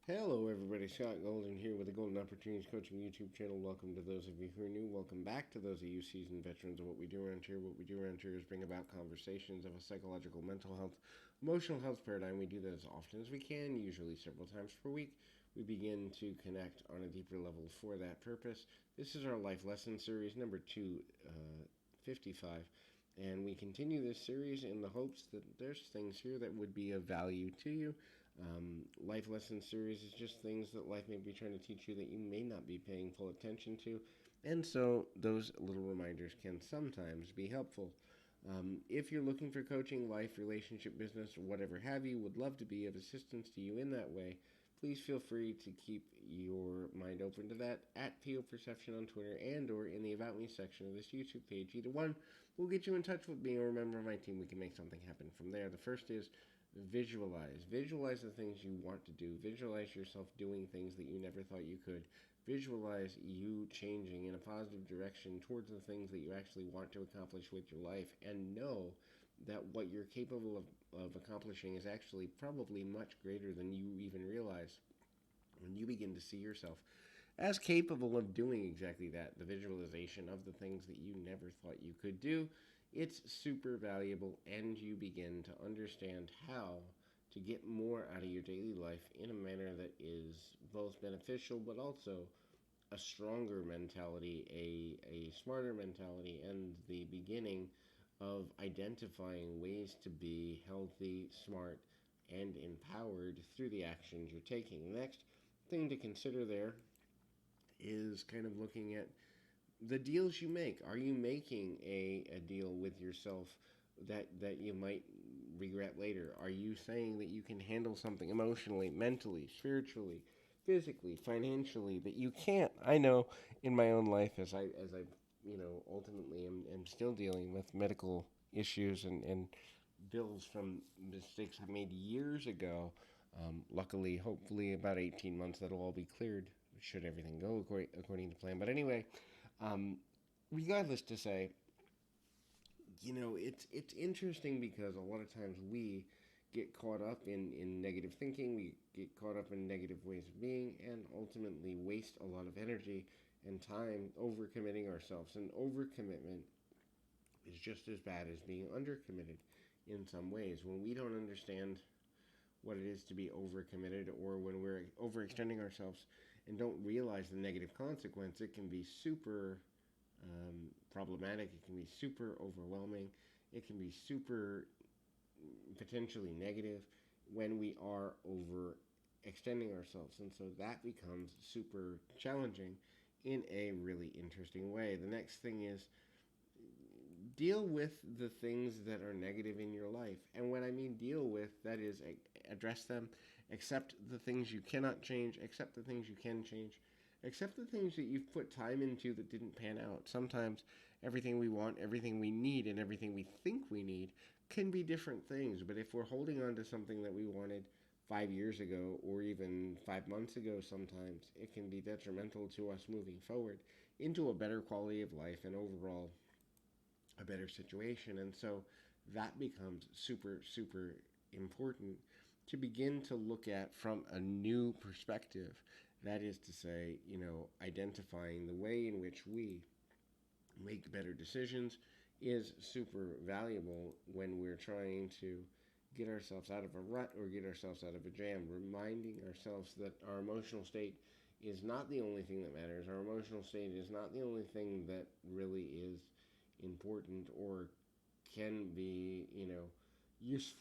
Hello, everybody. Scott Golden here with the Golden Opportunities Coaching YouTube channel. Welcome to those of you who are new. Welcome back to those of you seasoned veterans of what we do around here. What we do around here is bring about conversations of a psychological, mental health, emotional health paradigm. We do that as often as we can, usually several times per week. We begin to connect on a deeper level for that purpose. This is our life lesson series number 255. And we continue this series in the hopes that there's things here that would be of value to you. Life lesson series is just things that life may be trying to teach you that you may not be paying full attention to. And so those little reminders can sometimes be helpful. If you're looking for coaching, life, relationship, business, or whatever have you, would love to be of assistance to you in that way. Please feel free to keep your mind open to that at PO Perception on Twitter and or in the About Me section of this YouTube page. Either one will get you in touch with me or a member of my team. We can make something happen from there. The first is visualize. Visualize the things you want to do. Visualize yourself doing things that you never thought you could. Visualize you changing in a positive direction towards the things that you actually want to accomplish with your life, and know that what you're capable of accomplishing is actually probably much greater than you even realize. When you begin to see yourself as capable of doing exactly that, the visualization of the things that you never thought you could do, it's super valuable, and you begin to understand how to get more out of your daily life in a manner that is both beneficial but also a stronger mentality, a smarter mentality, and the beginning of identifying ways to be healthy, smart, and empowered through the actions you're taking. The next thing to consider there is kind of looking at the deals you make. Are you making a deal with yourself that you might regret later? Are you saying that you can handle something emotionally, mentally, spiritually, physically, financially that you can't? I know in my own life as I ultimately am still dealing with medical issues and bills from mistakes I made years ago. Luckily, hopefully, about 18 months that'll all be cleared should everything go according to plan. But anyway, um, regardless to say, it's interesting because a lot of times we get caught up in negative thinking, we get caught up in negative ways of being, and ultimately waste a lot of energy and time overcommitting ourselves. And overcommitment is just as bad as being undercommitted in some ways. When we don't understand what it is to be overcommitted, or when we're overextending ourselves and don't realize the negative consequence, it can be super problematic. It can be super overwhelming. It can be super potentially negative when we are overextending ourselves. And so that becomes super challenging in a really interesting way. The next thing is deal with the things that are negative in your life. And when I mean deal with, that is address them, accept the things you cannot change, accept the things you can change, accept the things that you've put time into that didn't pan out. Sometimes everything we want, everything we need, and everything we think we need can be different things. But if we're holding on to something that we wanted 5 years ago or even 5 months ago, sometimes it can be detrimental to us moving forward into a better quality of life and overall a better situation. And so that becomes super, super important to begin to look at from a new perspective. That is to say, identifying the way in which we make better decisions is super valuable when we're trying to get ourselves out of a rut or get ourselves out of a jam. Reminding ourselves that our emotional state is not the only thing that matters. Our emotional state is not the only thing that really is important or can be, useful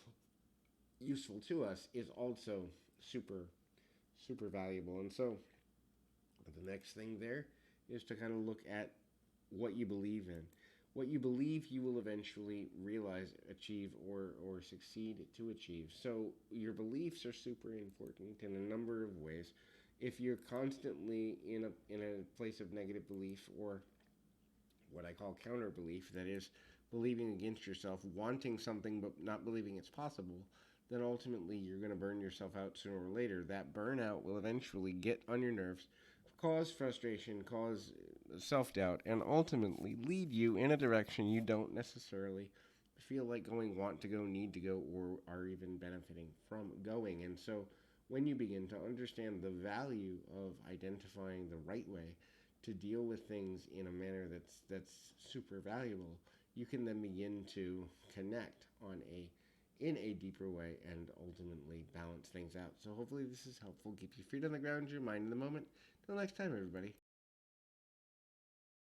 useful to us is also super super valuable. And so the next thing there is to kind of look at what you believe in. What you believe you will eventually realize, achieve, or succeed to achieve. So your beliefs are super important in a number of ways. If you're constantly in a place of negative belief, or what I call counter belief, that is, believing against yourself, wanting something but not believing it's possible, then ultimately you're going to burn yourself out sooner or later. That burnout will eventually get on your nerves, cause frustration, cause self doubt, and ultimately lead you in a direction you don't necessarily feel like going, want to go, need to go, or are even benefiting from going. And so when you begin to understand the value of identifying the right way to deal with things in a manner that's super valuable, you can then begin to connect on a in a deeper way and ultimately balance things out. So hopefully this is helpful. Keep your feet on the ground, your mind in the moment. Till next time, everybody.